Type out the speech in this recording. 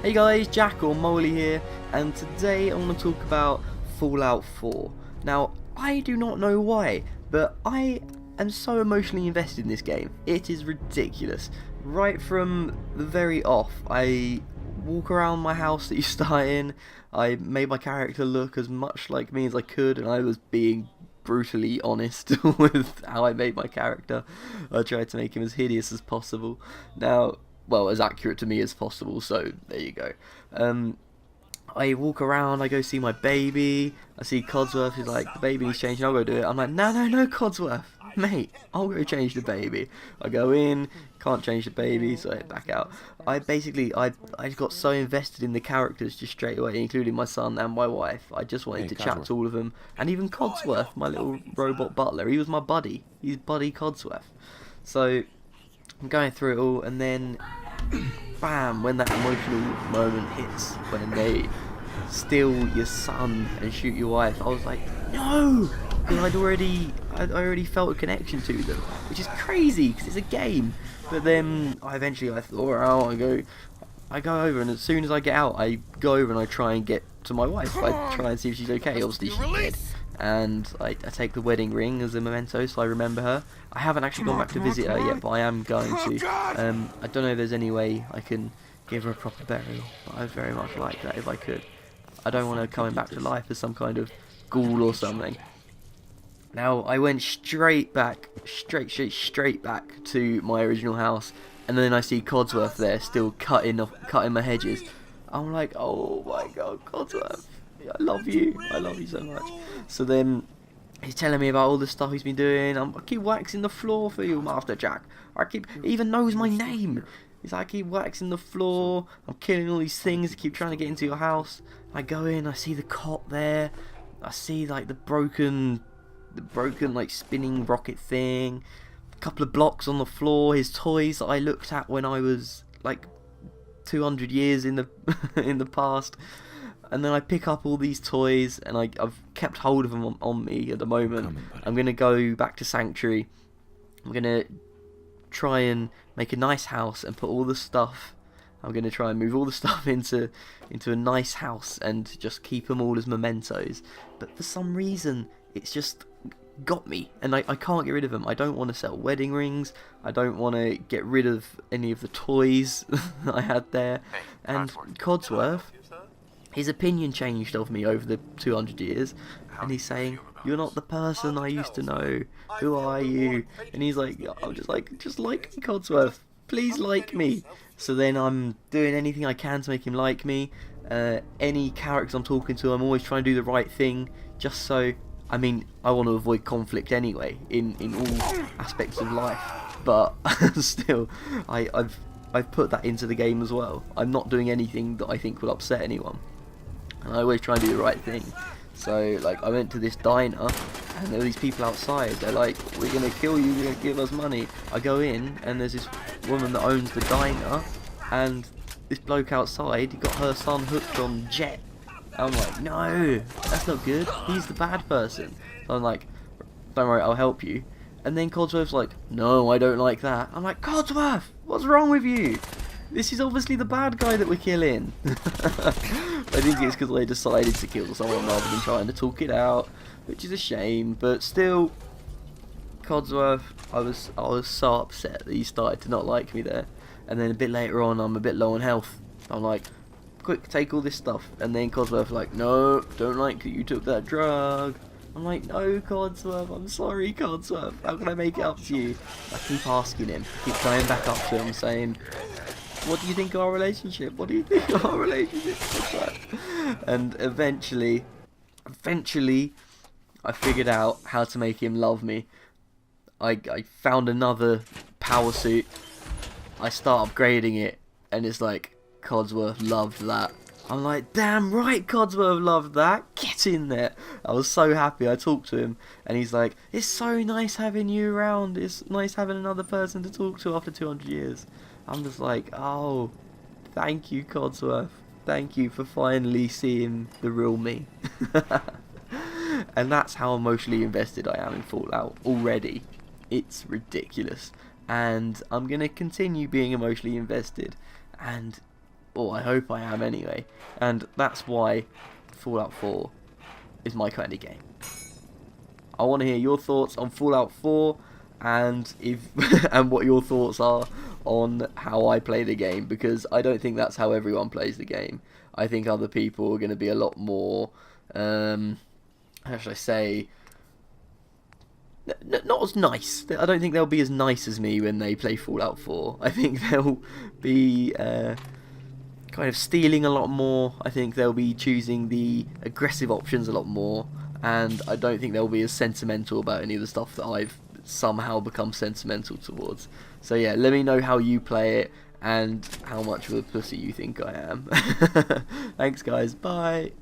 Hey guys, Jack or Molly here, and today I want to talk about Fallout 4. Now, I do not know why, but I am so emotionally invested in this game. It is ridiculous. Right from the very off, I walk around my house that you start in. I made my character look as much like me as I could, and I was being brutally honest with how I made my character. I tried to make him as hideous as possible. Now, well, as accurate to me as possible, so there you go. I walk around, I go see my baby, I see Codsworth, he's like, the baby needs changing, I'll go do it. I'm like, no, Codsworth, mate, I'll go change the baby. I go in, can't change the baby, so I back out. I got so invested in the characters just straight away, including my son and my wife. I just wanted to chat to all of them, and even Codsworth, my little robot butler, he was my buddy. He's Buddy Codsworth. So I'm going through it all, and then bam, when that emotional moment hits, when they steal your son and shoot your wife, I was like, no, because I already felt a connection to them, which is crazy because it's a game. But then I thought, oh, I go over, and as soon as I get out, I go over and I try and get to my wife. I try and see if she's okay. Obviously she's dead. And I take the wedding ring as a memento, so I remember her. I haven't actually gone back to visit her yet, but I am going to. I don't know if there's any way I can give her a proper burial, but I'd very much like that if I could. I don't want her coming back to life as some kind of ghoul or something. Now, I went straight back to my original house, and then I see Codsworth there, still cutting my hedges. I'm like, oh my god, Codsworth, I love you so much. So then he's telling me about all the stuff he's been doing. I keep waxing the floor for you, Master Jack. He even knows my name. He's like, I keep waxing the floor, I'm killing all these things that keep trying to get into your house. I go in, I see the cot there, I see like the broken like spinning rocket thing, a couple of blocks on the floor, his toys that I looked at when I was like 200 years in the in the past. And then I pick up all these toys, and I've kept hold of them on me at the moment. I'm going to go back to Sanctuary. I'm going to try and make a nice house and put all the stuff. I'm going to try and move all the stuff into a nice house and just keep them all as mementos. But for some reason, it's just got me, and I can't get rid of them. I don't want to sell wedding rings. I don't want to get rid of any of the toys that I had there. And Codsworth, his opinion changed of me over the 200 years, and he's saying, you're not the person I used to know, who are you? And he's like, I'm just like me, Codsworth, please like me. So then I'm doing anything I can to make him like me. Any characters I'm talking to, I'm always trying to do the right thing, just so, I mean, I want to avoid conflict anyway, in all aspects of life, but still, I've put that into the game as well. I'm not doing anything that I think will upset anyone. And I always try and do the right thing. So, like, I went to this diner, and there were these people outside. They're like, we're going to kill you, you're going to give us money. I go in, and there's this woman that owns the diner, and this bloke outside, he got her son hooked on Jet. I'm like, no, that's not good. He's the bad person. So I'm like, don't worry, I'll help you. And then Codsworth's like, no, I don't like that. I'm like, Codsworth, what's wrong with you? This is obviously the bad guy that we're killing. I think it's because I decided to kill someone rather than trying to talk it out, which is a shame. But still, Codsworth, I was so upset that he started to not like me there. And then a bit later on, I'm a bit low on health. I'm like, quick, take all this stuff. And then Codsworth's like, no, don't like that you took that drug. I'm like, no, Codsworth, I'm sorry, Codsworth. How can I make it up to you? I keep asking him, keep going back up to him, saying, what do you think of our relationship? What do you think of our relationship? And eventually, I figured out how to make him love me. I found another power suit. I start upgrading it, and it's like, Codsworth loved that. I'm like, damn right, Codsworth loved that. Get in there. I was so happy. I talked to him, and he's like, it's so nice having you around. It's nice having another person to talk to after 200 years. I'm just like, oh, thank you, Codsworth. Thank you for finally seeing the real me. And that's how emotionally invested I am in Fallout already. It's ridiculous. And I'm going to continue being emotionally invested. And or I hope I am anyway, and that's why Fallout 4 is my kind of game. I want to hear your thoughts on Fallout 4, and and what your thoughts are on how I play the game, because I don't think that's how everyone plays the game. I think other people are going to be a lot more, how should I say, not as nice. I don't think they'll be as nice as me when they play Fallout 4. I think they'll be kind of stealing a lot more. I think they'll be choosing the aggressive options a lot more, and I don't think they'll be as sentimental about any of the stuff that I've somehow become sentimental towards. So yeah, let me know how you play it and how much of a pussy you think I am. Thanks guys, bye.